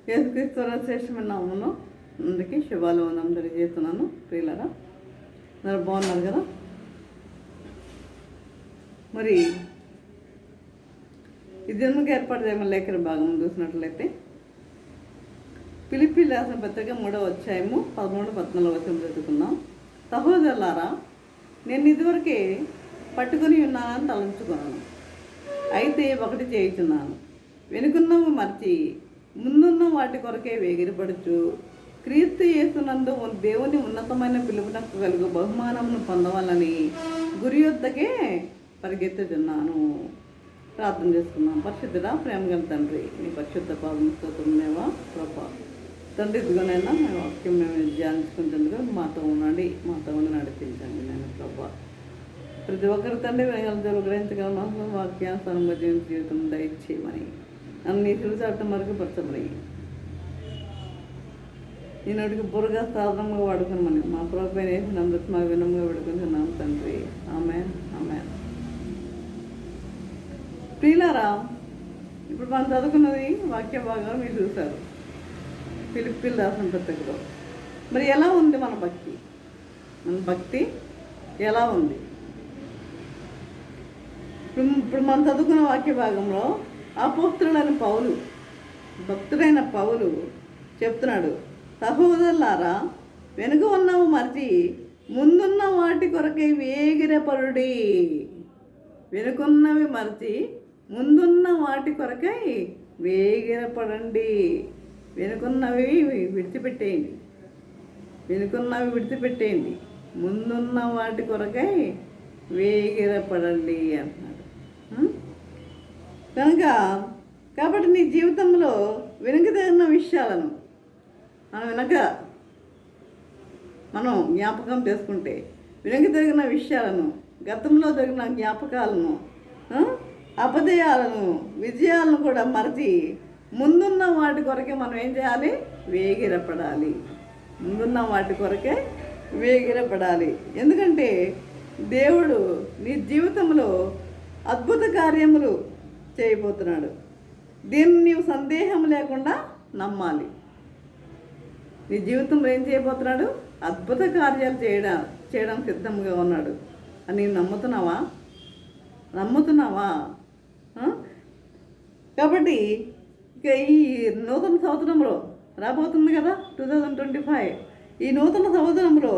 యేసుక్రీస్తు శ్రేష్టమైన నామములో అందరికీ శుభాలు తెలియజేస్తున్నాను. ప్రియులారా, అందరూ బాగున్నారు కదా? మరి ఈ జన్మకి ఏర్పాటు చేయమని లేఖన భాగం చూసినట్లయితే ఫిలిప్పీ రాసిన పత్రిక 3వ అధ్యాయము 13-14 వచనం చదువుకుందాం. సహోదరులారా, నేను ఇదివరకే పట్టుకుని ఉన్నానని తలంచుకున్నాను. అయితే ఒకటి చేయుచున్నాను, వెనుకున్నవి మర్చి ముందున్న వాటి కొరకే వేగిరపడుచు క్రీస్తు యేసునందు దేవుని ఉన్నతమైన పిలుపునకు కలుగు బహుమానమును పొందవాలని గురి యొద్దకే పరిగెత్తుచున్నాను. ప్రార్థన చేసుకున్నాం. పరిశుద్ధుడా, ప్రేమగల తండ్రి, నీ పరిశుద్ధ పాదమునేవా ప్రభా తండ్రి, ఇదిగోనైనా మేము వాక్యం మేము ధ్యానించుకుంటుండగా మాతో ఉండండి, మాతో ఉండి నడిపించండి. నేను ప్రభా ప్రతి ఒక్కరి తండ్రి వినగల గ్రహించగల వాక్యానుసారంగా జీవితం దయచేయమని నన్ను నీ తెలుసాటం వరకు పరచమని ఈనాటికి బుర్రగా సాధనంగా వాడుకున్నామని మా ప్రభుత్వ నందరూ మా వినంగా వేడుకుంటున్నాం తండ్రి. ఆమేన్, ఆమేన్. ప్రియులారా, ఇప్పుడు మనం చదువుకున్నది వాక్య భాగం మీరు చూశారు ఫిలిప్పీలు రాసిన పత్రికలో. మరి ఎలా ఉంది మన భక్తి ఎలా ఉంది? ఇప్పుడు మనం చదువుకున్న వాక్య భాగంలో భక్తుడైన పౌలు చెప్తున్నాడు, సహోదరులారా, వెనుక ఉన్నవి మర్చి ముందున్న వాటి కొరకై వేగిరపడుడి. వెనుకున్నవి మర్చి ముందున్న వాటి కొరకై వేగిరపడండి. వెనుకున్నవి విడిచిపెట్టేయండి, ముందున్న వాటి కొరకై వేగిరపడండి అంటున్నాడు. కాబట్టి నీ జీవితంలో వెనుకదగిన విషయాలను మనం జ్ఞాపకం చేసుకుంటే, వెనుకదగిన విషయాలను, గతంలో జరిగిన జ్ఞాపకాలను, అపజయాలను, విజయాలను కూడా మరచి ముందున్న వాటి కొరకే మనం ఏం చేయాలి? వేగిరపడాలి. ముందున్న వాటి కొరకే వేగిరపడాలి. ఎందుకంటే దేవుడు నీ జీవితంలో అద్భుత కార్యములు చేయబోతున్నాడు. దీన్ని నీవు సందేహం లేకుండా నమ్మాలి. నీ జీవితంలో ఏం చేయబోతున్నాడు? అద్భుత కార్యాలు చేయడం సిద్ధంగా ఉన్నాడు అని నమ్ముతున్నావా? కాబట్టి ఇక ఈ నూతన సంవత్సరంలో రాబోతుంది కదా 2025. ఈ నూతన సంవత్సరంలో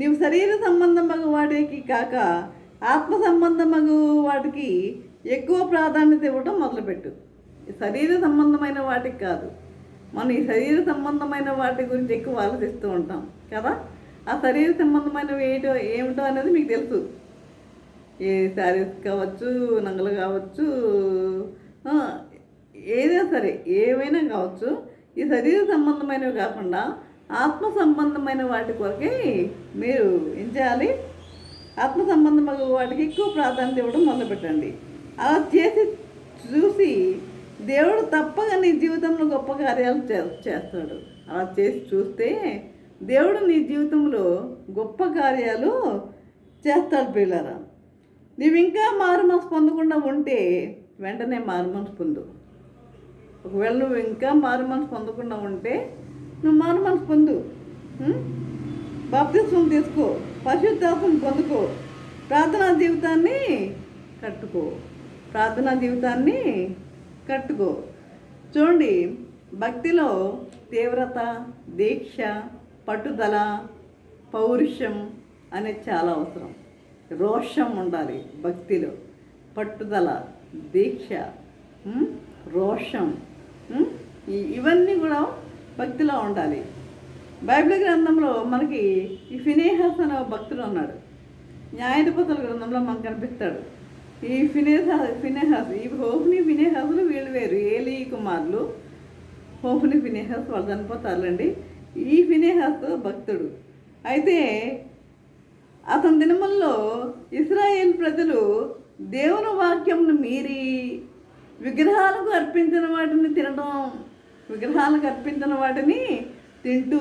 నీవు శరీర సంబంధమగు వాటికి కాక ఆత్మ సంబంధమగు వాటికి ఎక్కువ ప్రాధాన్యత ఇవ్వడం మొదలుపెట్టు. శరీర సంబంధమైన వాటికి కాదు. మనం ఈ శరీర సంబంధమైన వాటి గురించి ఎక్కువ ఆలోచిస్తూ ఉంటాం కదా. ఆ శరీర సంబంధమైనవి ఏమిటో అనేది మీకు తెలుసు. ఏ శారీస్ కావచ్చు, నగలు కావచ్చు, ఏదైనా సరే, ఏమైనా కావచ్చు. ఈ శరీర సంబంధమైనవి కాకుండా ఆత్మ సంబంధమైన వాటి కొరకే మీరు ఏం చేయాలి? ఆత్మ సంబంధమైన వాటికి ఎక్కువ ప్రాధాన్యత ఇవ్వడం మొదలుపెట్టండి. అలా చూసి దేవుడు తప్పగా నీ జీవితంలో గొప్ప కార్యాలు చేస్తాడు. అలా చేసి చూస్తే దేవుడు నీ జీవితంలో గొప్ప కార్యాలు చేస్తాడు. పిల్లరా, నువ్వు ఇంకా మారుమనసు పొందకుండా ఉంటే వెంటనే మారుమనసు పొందు. ఒకవేళ నువ్వు ఇంకా మారుమనసు పొందకుండా ఉంటే నువ్వు మారుమనసు పొందు. బాప్తిస్మం తీసుకో, పరిశుద్ధాత్మను పొందుకో, ప్రార్థనా జీవితాన్ని కట్టుకో. చూడండి, భక్తిలో తీవ్రత, దీక్ష, పట్టుదల, పౌరుషం అనేది చాలా అవసరం. రోషం ఉండాలి భక్తిలో. పట్టుదల, దీక్ష, రోషం, ఇవన్నీ కూడా భక్తిలో ఉండాలి. బైబిల్ గ్రంథంలో మనకి ఈ ఫినేహాస్ అనే భక్తుడు ఉన్నాడు. న్యాయాధిపతుల గ్రంథంలో మనకు కనిపిస్తాడు. ఈ ఫినేహాస్ ఈ హోఫ్ని ఫినేహాసులు వీళ్ళు వేరు. ఏలీ కుమారులు హోఫ్ని ఫినేహాస్ వాళ్ళు చనిపోతారులేండి. ఈ ఫినేహాస్ భక్తుడు. అయితే అతని దినముల్లో ఇశ్రాయేల్ ప్రజలు దేవుని వాక్యంను మీరి విగ్రహాలకు అర్పించిన వాటిని తింటూ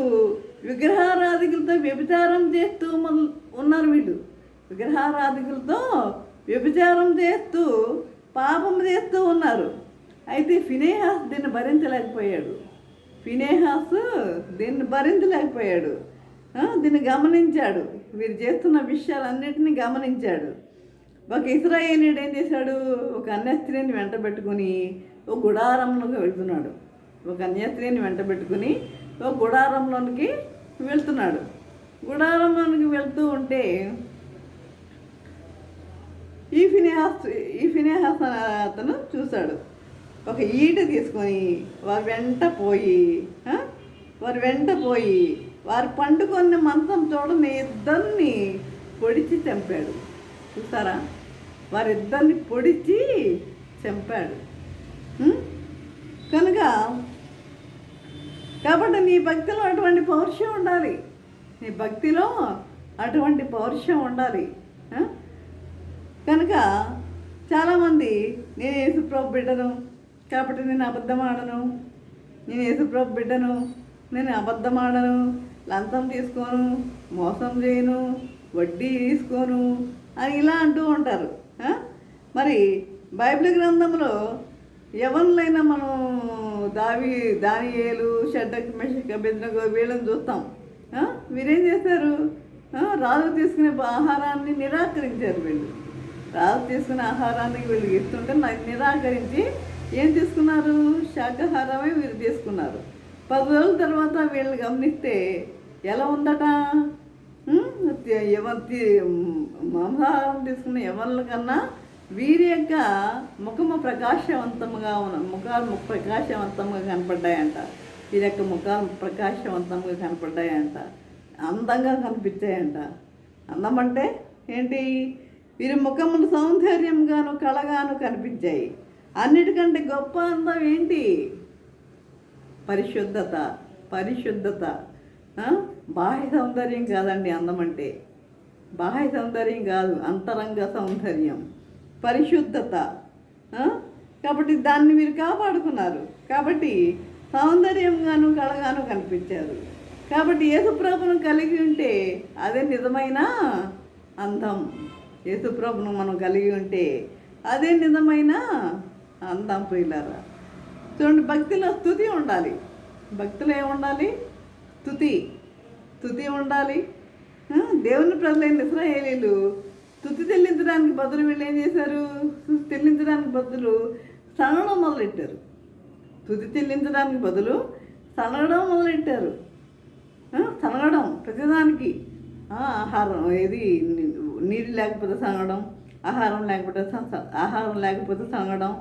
విగ్రహారాధికులతో వ్యభిచారం చేస్తూ ఉన్నారు. వీళ్ళు విగ్రహారాధికులతో వ్యభిచారం చేస్తూ పాపం చేస్తూ ఉన్నారు. అయితే ఫినేహాస్ దీన్ని భరించలేకపోయాడు. ఫినేహాసు దీన్ని భరించలేకపోయాడు. దీన్ని గమనించాడు, వీరు చేస్తున్న విషయాలన్నిటినీ గమనించాడు. ఒక ఇశ్రాయేలీయుడు ఏం చేశాడు, ఒక అన్యస్త్రీని వెంట పెట్టుకుని ఒక గుడారంలోకి వెళ్తున్నాడు. ఒక అన్యస్త్రీని వెంట పెట్టుకుని ఒక గుడారంలోనికి వెళ్తున్నాడు. గుడారంలోనికి వెళ్తూ ఉంటే ఈ ఫినేహాస్ అతను చూశాడు. ఒక ఈట తీసుకొని వారి వెంట పోయి వారు పండుకొని మంచం చూడని ఇద్దరిని పొడిచి చంపాడు. చూసారా, వారిద్దరిని పొడిచి చంపాడు. కనుక కాబట్టి నీ భక్తిలో అటువంటి పౌరుషం ఉండాలి. నీ భక్తిలో అటువంటి పౌరుషం ఉండాలి. కనుక చాలామంది నేను యేసుప్రభు బిడ్డను కాబట్టి నేను అబద్ధం ఆడను, నేను యేసుప్రభు బిడ్డను నేను అబద్ధం ఆడను, లంచం తీసుకోను, మోసం చేయను, వడ్డీ తీసుకోను అని ఇలా అంటూ ఉంటారు. మరి బైబిల్ గ్రంథంలో ఎవరినైనా మనం దానియేలు, షడ్రక్, మెషక్, అబేద్నెగో వీళ్ళని చూస్తాం. వీరేం చేశారు, రాజు తీసుకునే ఆహారాన్ని నిరాకరించారు. రాజు తీసుకునే ఆహారాన్ని వీళ్ళు ఇస్తుంటే నిరాకరించి ఏం తీసుకున్నారు, శాకాహారమే వీళ్ళు తీసుకున్నారు. 10 రోజుల తర్వాత వీళ్ళని గమనిస్తే ఎలా ఉందట, మాంసాహారం తీసుకున్న ఎవరి కన్నా వీరి యొక్క ముఖము ముఖాలు ప్రకాశవంతంగా కనపడ్డాయంట. వీరి యొక్క ముఖాలు ప్రకాశవంతంగా కనపడ్డాయంట, అందంగా కనిపించాయంట. అందం అంటే ఏంటి, వీరి ముఖములు సౌందర్యంగాను కళగాను కనిపించాయి. అన్నిటికంటే గొప్ప అందం ఏంటి, పరిశుద్ధత. బాహ్య సౌందర్యం కాదండి అందం అంటే, బాహ్య సౌందర్యం కాదు, అంతరంగ సౌందర్యం, పరిశుద్ధత. కాబట్టి దాన్ని మీరు కాపాడుకున్నారు. కాబట్టి సౌందర్యంగాను కళగాను కనిపించారు. కాబట్టి యేసుప్రభును కలిగి ఉంటే అదే నిజమైన అందం. యేసుప్రభును మనం కలిగి ఉంటే అదే నిజమైన అందం. ప్రియులారా చూడండి, భక్తిలో స్తుతి ఉండాలి. భక్తిలో ఏముండాలి, స్తుతి ఉండాలి. దేవుని ప్రజలైన ఇశ్రాయేలీయులు స్తుతి చెల్లించడానికి బదులు వీళ్ళు ఏం చేశారు, స్తుతి చెల్లించడానికి బదులు సనగడం మొదలెట్టారు. స్తుతి చెల్లించడానికి బదులు సనగడం మొదలెట్టారు. సనగడం ప్రతిదానికి, ఆహారం ఏది నీరు లేకపోతే సనగడం, ఆహారం లేకపోతే సనగడం,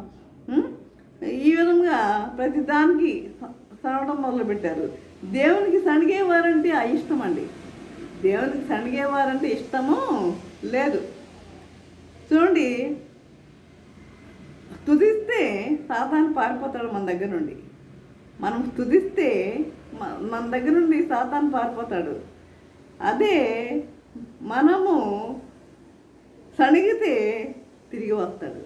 ఈ విధంగా ప్రతిదానికి సనగడం మొదలుపెట్టారు. దేవునికి సణిగేవారంటే ఇష్టం అండి. దేవునికి సణిగేవారంటే ఇష్టము లేదు. చూడండి, స్తుతిస్తే సాతాను పారిపోతాడు మన దగ్గర నుండి. మనం స్తుతిస్తే మన దగ్గర నుండి సాతాను పారిపోతాడు. అదే మనము సణిగితే తిరిగి వస్తాడు.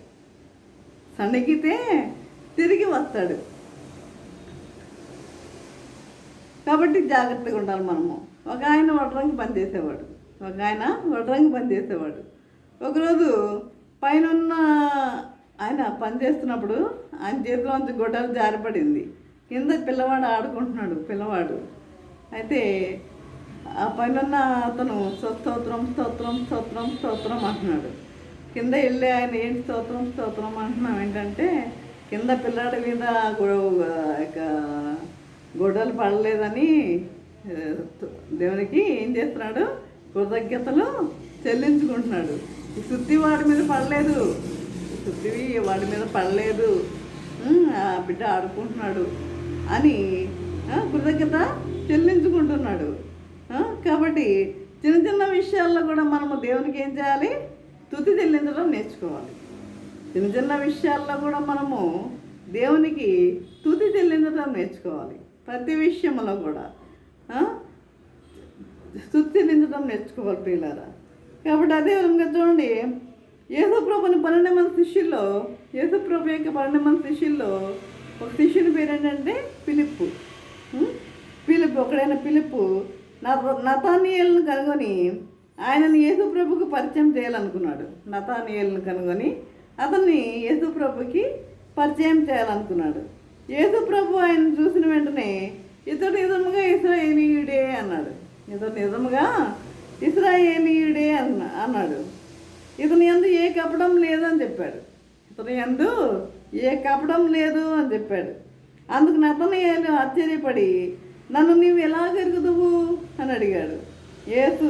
కాబట్టి జాగ్రత్తగా ఉండాలి మనము. ఒక ఆయన వడ్రంగి పని చేసేవాడు. ఒకరోజు పైన ఆయన పని చేస్తున్నప్పుడు ఆయన చేతిలోంచి గొడ్డలు జారిపడింది. కింద పిల్లవాడు ఆడుకుంటున్నాడు. అయితే ఆ పైన అతను స్తోత్రం అంటున్నాడు. కింద వెళ్ళి ఆయన ఏంటి స్తోత్రం అంటున్నాం ఏంటంటే, కింద పిల్లాడి మీద గొడ్డలు పడలేదని దేవునికి ఏం చేస్తున్నాడు, కృతజ్ఞతలు చెల్లించుకుంటున్నాడు. ఈ శుద్ధి వాడి మీద పడలేదు, ఆ బిడ్డ ఆడుకుంటున్నాడు అని కృతజ్ఞత చెల్లించుకుంటున్నాడు. కాబట్టి చిన్న చిన్న విషయాల్లో కూడా మనము దేవునికి ఏం చేయాలి, స్తుతి చెల్లించడం నేర్చుకోవాలి. చిన్న విషయాల్లో కూడా మనము దేవునికి స్తుతి చెల్లించడం నేర్చుకోవాలి. ప్రతి విషయంలో కూడా స్తుతి చెల్లించడం నేర్చుకోవాలి ప్రియులారా. కాబట్టి అదే విధంగా చూడండి, యేసుప్రభు యొక్క 12 మంది శిష్యుల్లో ఒక శిష్యుని పేరు ఏంటంటే ఫిలిప్పు. ఫిలిప్పు నతానియేలును కనుగొని ఆయనని యేసుప్రభుకి పరిచయం చేయాలనుకున్నాడు. నతానియేలును కనుగొని అతన్ని యేసుప్రభుకి పరిచయం చేయాలనుకున్నాడు. యేసుప్రభు ఆయన చూసిన వెంటనే ఇతడు నిజముగా ఇశ్రాయేలీయుడే అన్నాడు. ఇతడు నిజముగా ఇశ్రాయేలీయుడే అన్నాడు. ఇతని యందు ఏ కపటం లేదు అని చెప్పాడు. ఇతని యందు ఏ కపటం లేదు అని చెప్పాడు. అందుకు నతనయేలు ఆశ్చర్యపడి, నన్ను నీవు ఎలా ఎరుగుదువు అని అడిగాడు. యేసు,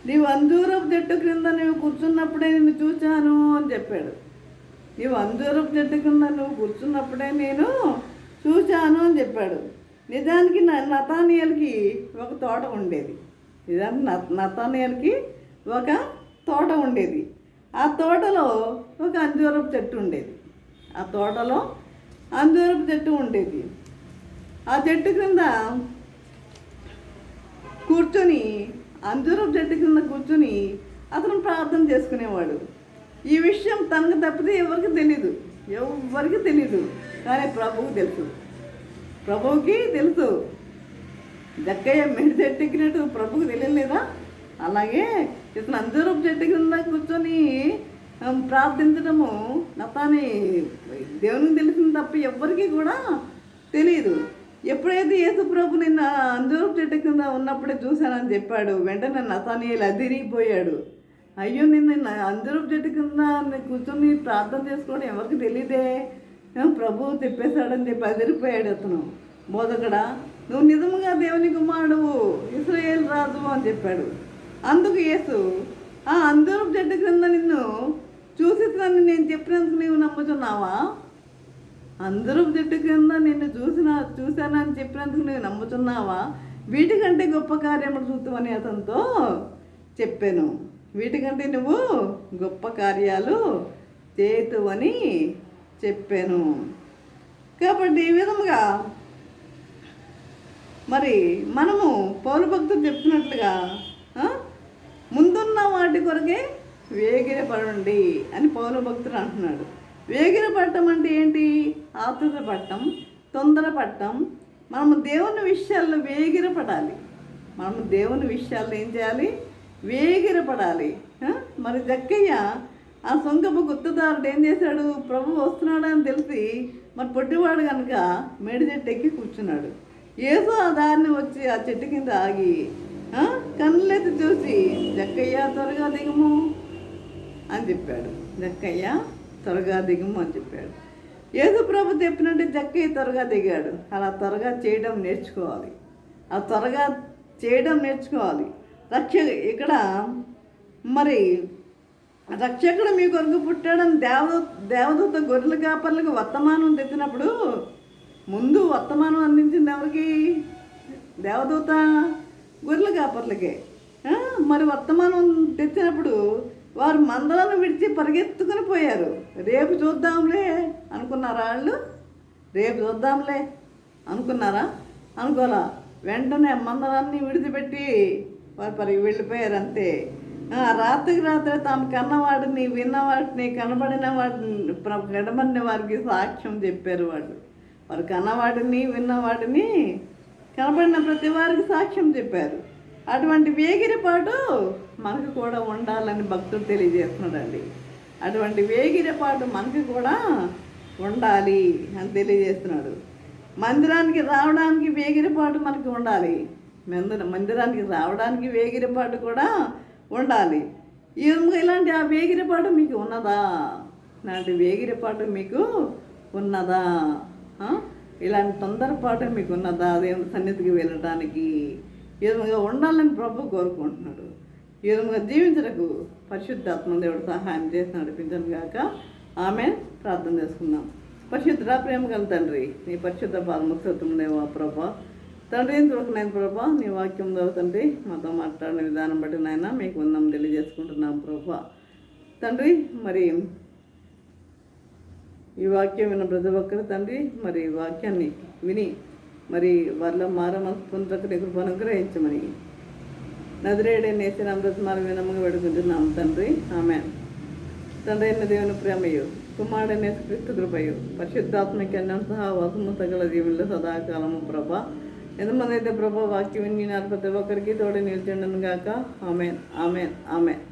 నీవు అంజూరపు చెట్టు క్రింద నువ్వు కూర్చున్నప్పుడే నిన్ను చూచాను అని చెప్పాడు. నీవు అంజూరపు చెట్టు కింద నువ్వు కూర్చున్నప్పుడే నేను చూశాను అని చెప్పాడు. నిజానికి నతానియేలుకి ఒక తోట ఉండేది. నిజానికి నతానియేలుకి ఒక తోట ఉండేది. ఆ తోటలో ఒక అంజూరపు చెట్టు ఉండేది. ఆ తోటలో అంజూరపు చెట్టు ఉండేది. ఆ చెట్టు కింద కూర్చొని అంజూరపు చెట్టు కింద కూర్చొని అతను ప్రార్థన చేసుకునేవాడు. ఈ విషయం తనకు తప్పితే ఎవరికి తెలీదు. కానీ ప్రభువుకి తెలుసు. ప్రభువుకి తెలుసు. జక్కయ్య మెడి చెట్టు ఎక్కినట్టు ప్రభువుకి తెలియలేదా? అలాగే ఇతను అంజూరపు చెట్టు కింద కూర్చొని ప్రార్థించడము నతాని దేవునికి తెలిసింది తప్ప ఎవ్వరికి కూడా తెలియదు. ఎప్పుడైతే యేసు ప్రభు నిన్న అంజూరపు చెట్టు కింద ఉన్నప్పుడే చూశానని చెప్పాడు, వెంటనే నతానియేలు అదిరిగిపోయాడు. అయ్యో, నిన్న అంజూరపు చెట్టు కింద కూర్చొని ప్రార్థన చేసుకోవడం ఎవరికి తెలియదే, ప్రభువు చెప్పేశాడని చెప్పి అదిరిపోయాడు అతను. బోధకుడా, నువ్వు నిజముగా దేవుని కుమారుడువు, ఇశ్రాయేలు రాజువు అని చెప్పాడు. అందుకు యేసు, ఆ అంజూరపు చెట్టు కింద నిన్ను చూసినని నేను చెప్పినందుకు నీవు నమ్ముతున్నావా? అంజూరపు చెట్టు కింద నిన్ను చూశానని చెప్పినందుకు నీవు నమ్ముతున్నావా? వీటికంటే గొప్ప కార్యములు చూద్దామని అతనితో చెప్పాను. వీటికంటే నువ్వు గొప్ప కార్యాలు చేతువని చెప్పాను. కాబట్టి ఈ విధముగా మరి మనము పౌలు భక్తులు చెప్తున్నట్లుగా ముందున్న వాటి కొరకే వేగిరపడండి అని పౌలు భక్తుడు అంటున్నాడు. వేగిరపడటం అంటే ఏంటి? ఆతుర పట్టం, తొందరపడటం. మనము దేవుని విషయాల్లో వేగిరపడాలి. మనము దేవుని విషయాల్లో ఏం చేయాలి? వేగిరపడాలి. మరి జక్కయ్య ఆ సొంకపు గుత్తదారుడు ఏం చేశాడు? ప్రభు వస్తున్నాడని తెలిసి మరి పొట్టివాడు కనుక మేడి చెట్టు ఎక్కి కూర్చున్నాడు. ఏదో ఆ దారిని వచ్చి ఆ చెట్టు కింద ఆగి కన్నులెత్తి చూసి, జక్కయ్య త్వరగా దిగుము అని చెప్పాడు. జక్కయ్య త్వరగా దిగుము అని చెప్పాడు. యేసు ప్రభు చెప్పినట్టు జక్కయ్య త్వరగా దిగాడు. అలా త్వరగా చేయడం నేర్చుకోవాలి. ఆ త్వరగా చేయడం నేర్చుకోవాలి. ఇక్కడ మరి రక్షకుడు మీ కొరకు పుట్టాడని దేవదూత గొర్రెల కాపర్లకు వర్తమానం తెచ్చినప్పుడు ముందు వర్తమానం అందించింది ఎవరికి? దేవదూత గొర్రెల కాపర్లకే. మరి వర్తమానం తెచ్చినప్పుడు వారు మందలను విడిచి పరిగెత్తుకుని పోయారు. రేపు చూద్దాంలే అనుకున్నారా వాళ్ళు? రేపు చూద్దాంలే అనుకున్నారా? అనుకోలా. వెంటనే మందలన్నీ విడిచిపెట్టి వారు వెళ్ళిపోయారు అంతే. రాత్రికి రాత్రి తాము కన్నవాడిని, విన్నవాటిని, కనబడిన వారికి సాక్ష్యం చెప్పారు. వారు కన్నవాడిని, విన్నవాడిని, కనబడిన ప్రతి వారికి సాక్ష్యం చెప్పారు. అటువంటి వేగిరపాటు మనకు కూడా ఉండాలని భక్తుడు తెలియజేస్తున్నాడండి. అటువంటి వేగిరపాటు మనకు కూడా ఉండాలి అని తెలియజేస్తున్నాడు. మందిరానికి రావడానికి వేగిరపాటు మనకు ఉండాలి. మందిరానికి రావడానికి వేగిరపాటు కూడా ఉండాలి. ఇలాంటి ఆ వేగిరపాటు మీకు ఉన్నదా? ఇలాంటి వేగిరపాటు మీకు ఉన్నదా? ఇలాంటి తొందరపాటు మీకు ఉన్నదా? దేవుని సన్నిధికి వెళ్ళడానికి ఈ విధంగా ఉండాలని ప్రభు కోరుకుంటున్నాడు. ఈ విధంగా జీవించడానికి పరిశుద్ధాత్మ దేవుడు సహాయం చేసి నడిపించను గాక. ఆమెన్. ప్రార్థన చేసుకుందాం. పరిశుద్ధ ప్రేమ గల తండ్రి, నీ పరిశుద్ధ పాదముఖదేవా ప్రభా, తండ్రి ఇంతవరకు నేను ప్రభా నీ వాక్యం ద్వారా తండ్రి మాతో మాట్లాడిన విధానం బట్టి నాయన మీకు వందనం తెలియజేసుకుంటున్నాం ప్రభా. తండ్రి మరి ఈ వాక్యం విన్న ప్రతి ఒక్కరు తండ్రి మరి ఈ వాక్యాన్ని విని మరి వాళ్ళ మనసు పొందక కృపను అనుగ్రహించమని నదిరేడే నేసిన అమృతమాల వినముగా వేడుకుంటున్నాం తండ్రి. ఆమె తండ్రి అయిన దేవుని ప్రేమయు, కుమారుడైన క్రీస్తు కృపయు, పరిశుద్ధాత్మకి అన్నం సహా వాసము సకల జీవుల్లో సదాకాలము ప్రభా. ఎంతమంది అయితే ప్రభా వాక్యం విని ప్రతి ఒక్కరికి తోడు నిలిచిండను గాక. Amen, amen, amen.